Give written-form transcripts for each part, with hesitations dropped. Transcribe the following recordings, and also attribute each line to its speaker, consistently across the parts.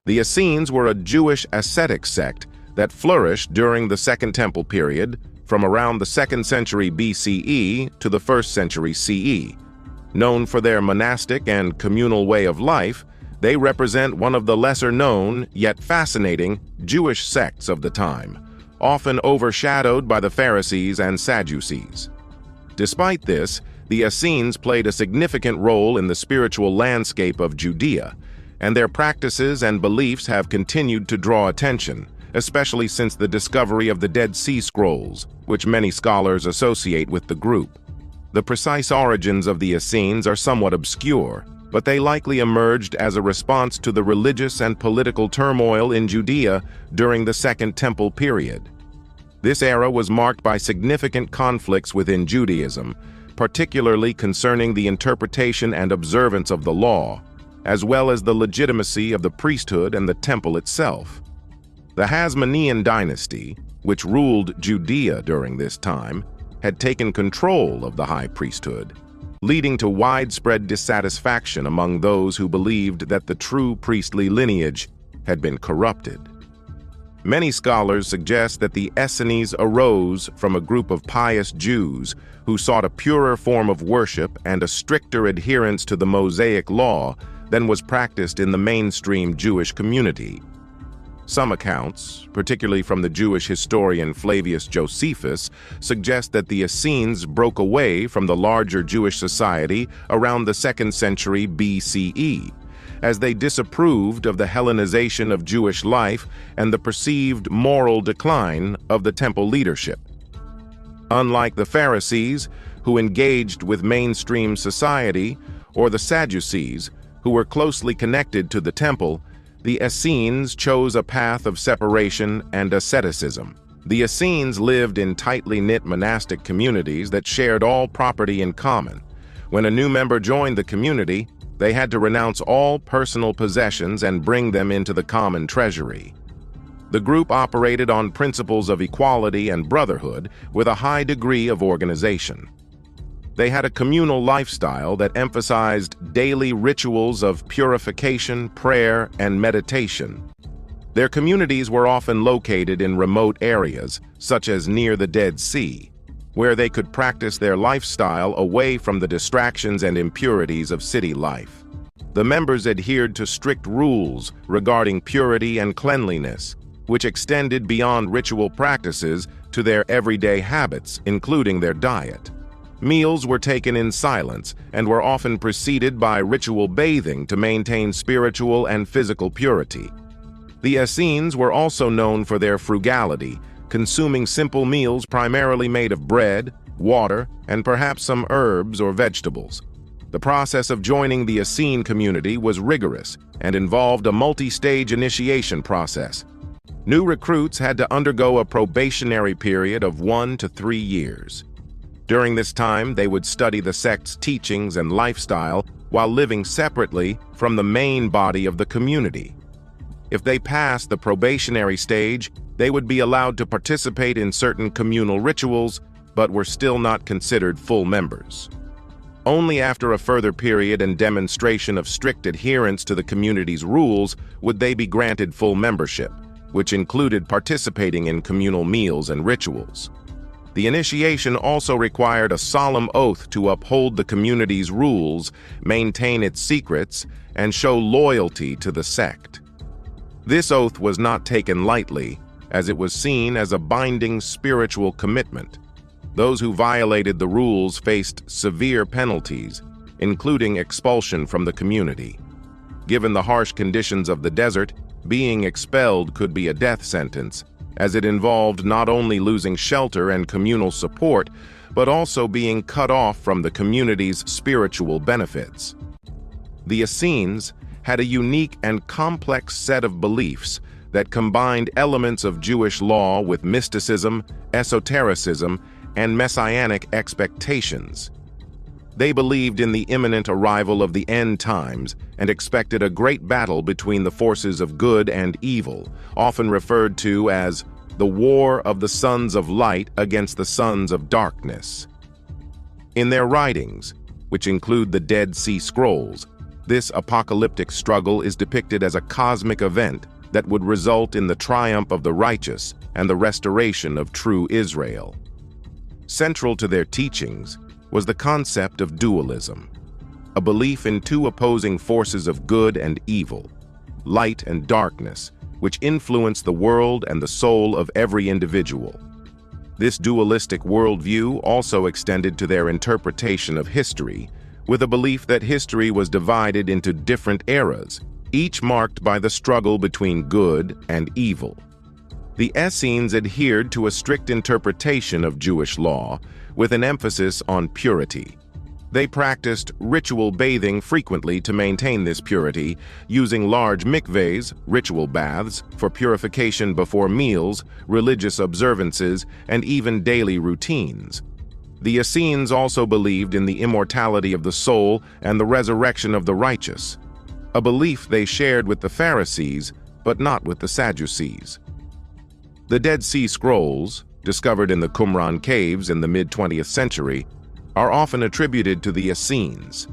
Speaker 1: The Essenes were a Jewish ascetic sect that flourished during the Second Temple period from around the 2nd century BCE to the 1st century CE. Known for their monastic and communal way of life, they represent one of the lesser-known, yet fascinating, Jewish sects of the time, often overshadowed by the Pharisees and Sadducees. Despite this, the Essenes played a significant role in the spiritual landscape of Judea, and their practices and beliefs have continued to draw attention, especially since the discovery of the Dead Sea Scrolls, which many scholars associate with the group. The precise origins of the Essenes are somewhat obscure, but they likely emerged as a response to the religious and political turmoil in Judea during the Second Temple period. This era was marked by significant conflicts within Judaism, particularly concerning the interpretation and observance of the law, as well as the legitimacy of the priesthood and the temple itself. The Hasmonean dynasty, which ruled Judea during this time, had taken control of the high priesthood, leading to widespread dissatisfaction among those who believed that the true priestly lineage had been corrupted. Many scholars suggest that the Essenes arose from a group of pious Jews who sought a purer form of worship and a stricter adherence to the Mosaic law than was practiced in the mainstream Jewish community. Some accounts, particularly from the Jewish historian Flavius Josephus, suggest that the Essenes broke away from the larger Jewish society around the 2nd century BCE, as they disapproved of the Hellenization of Jewish life and the perceived moral decline of the temple leadership. Unlike the Pharisees, who engaged with mainstream society, or the Sadducees, who were closely connected to the temple, the Essenes chose a path of separation and asceticism. The Essenes lived in tightly knit monastic communities that shared all property in common. When a new member joined the community, they had to renounce all personal possessions and bring them into the common treasury. The group operated on principles of equality and brotherhood with a high degree of organization. They had a communal lifestyle that emphasized daily rituals of purification, prayer, and meditation. Their communities were often located in remote areas, such as near the Dead Sea, where they could practice their lifestyle away from the distractions and impurities of city life. The members adhered to strict rules regarding purity and cleanliness, which extended beyond ritual practices to their everyday habits, including their diet. Meals were taken in silence and were often preceded by ritual bathing to maintain spiritual and physical purity. The Essenes were also known for their frugality, consuming simple meals primarily made of bread, water, and perhaps some herbs or vegetables. The process of joining the Essene community was rigorous and involved a multi-stage initiation process. New recruits had to undergo a probationary period of 1 to 3 years. During this time, they would study the sect's teachings and lifestyle while living separately from the main body of the community. If they passed the probationary stage, they would be allowed to participate in certain communal rituals, but were still not considered full members. Only after a further period and demonstration of strict adherence to the community's rules would they be granted full membership, which included participating in communal meals and rituals. The initiation also required a solemn oath to uphold the community's rules, maintain its secrets, and show loyalty to the sect. This oath was not taken lightly, as it was seen as a binding spiritual commitment. Those who violated the rules faced severe penalties, including expulsion from the community. Given the harsh conditions of the desert, being expelled could be a death sentence, as it involved not only losing shelter and communal support, but also being cut off from the community's spiritual benefits. The Essenes had a unique and complex set of beliefs that combined elements of Jewish law with mysticism, esotericism, and messianic expectations. They believed in the imminent arrival of the end times and expected a great battle between the forces of good and evil, often referred to as the War of the Sons of Light against the Sons of Darkness. In their writings, which include the Dead Sea Scrolls, This apocalyptic struggle is depicted as a cosmic event that would result in the triumph of the righteous and the restoration of true Israel. Central to their teachings was the concept of dualism, a belief in two opposing forces of good and evil, light and darkness, which influence the world and the soul of every individual. This dualistic worldview also extended to their interpretation of history, with a belief that history was divided into different eras, each marked by the struggle between good and evil. The Essenes adhered to a strict interpretation of Jewish law, with an emphasis on purity. They practiced ritual bathing frequently to maintain this purity, using large mikvehs, ritual baths, for purification before meals, religious observances, and even daily routines. The Essenes also believed in the immortality of the soul and the resurrection of the righteous, a belief they shared with the Pharisees, but not with the Sadducees. The Dead Sea Scrolls, discovered in the Qumran caves in the mid-20th century, are often attributed to the Essenes.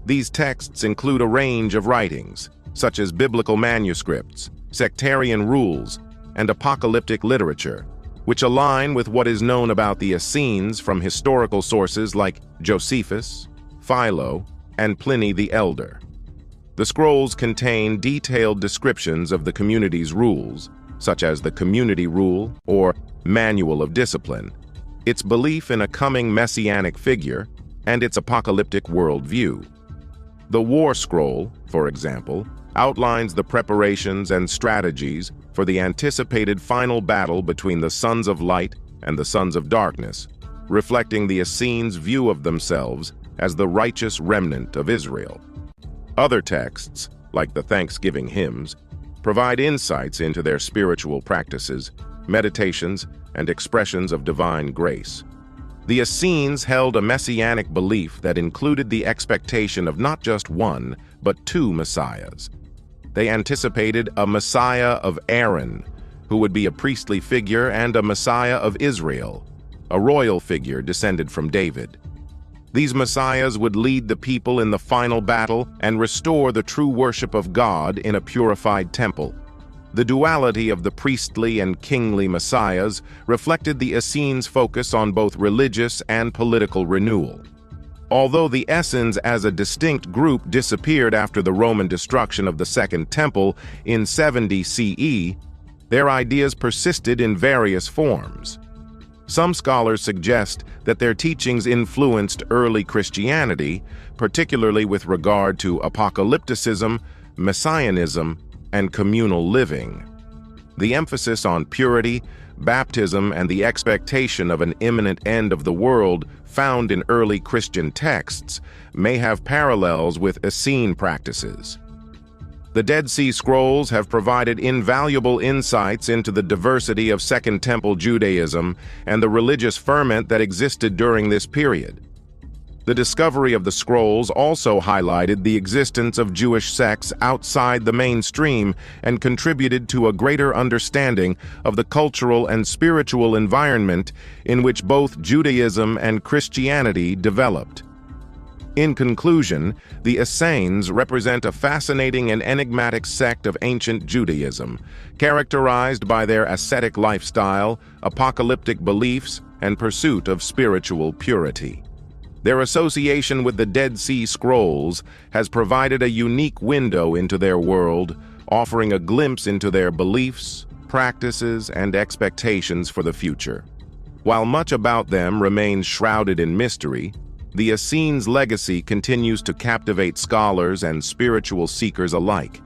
Speaker 1: These texts include a range of writings, such as biblical manuscripts, sectarian rules, and apocalyptic literature, which align with what is known about the Essenes from historical sources like Josephus, Philo, and Pliny the Elder. The scrolls contain detailed descriptions of the community's rules, such as the community rule or manual of discipline, its belief in a coming messianic figure, and its apocalyptic worldview. The War Scroll, for example, outlines the preparations and strategies for the anticipated final battle between the sons of light and the sons of darkness, reflecting the Essenes' view of themselves as the righteous remnant of Israel. Other texts, like the Thanksgiving hymns, provide insights into their spiritual practices, meditations, and expressions of divine grace. The Essenes held a messianic belief that included the expectation of not just one, but two messiahs. They anticipated a Messiah of Aaron, who would be a priestly figure, and a Messiah of Israel, a royal figure descended from David. These messiahs would lead the people in the final battle and restore the true worship of God in a purified temple. The duality of the priestly and kingly messiahs reflected the Essenes' focus on both religious and political renewal. Although the Essenes as a distinct group disappeared after the Roman destruction of the Second Temple in 70 CE, their ideas persisted in various forms. Some scholars suggest that their teachings influenced early Christianity, particularly with regard to apocalypticism, messianism, and communal living. The emphasis on purity, baptism, and the expectation of an imminent end of the world found in early Christian texts may have parallels with Essene practices. The Dead Sea Scrolls have provided invaluable insights into the diversity of Second Temple Judaism and the religious ferment that existed during this period. The discovery of the scrolls also highlighted the existence of Jewish sects outside the mainstream and contributed to a greater understanding of the cultural and spiritual environment in which both Judaism and Christianity developed. In conclusion, the Essenes represent a fascinating and enigmatic sect of ancient Judaism, characterized by their ascetic lifestyle, apocalyptic beliefs, and pursuit of spiritual purity. Their association with the Dead Sea Scrolls has provided a unique window into their world, offering a glimpse into their beliefs, practices, and expectations for the future. While much about them remains shrouded in mystery, the Essenes' legacy continues to captivate scholars and spiritual seekers alike.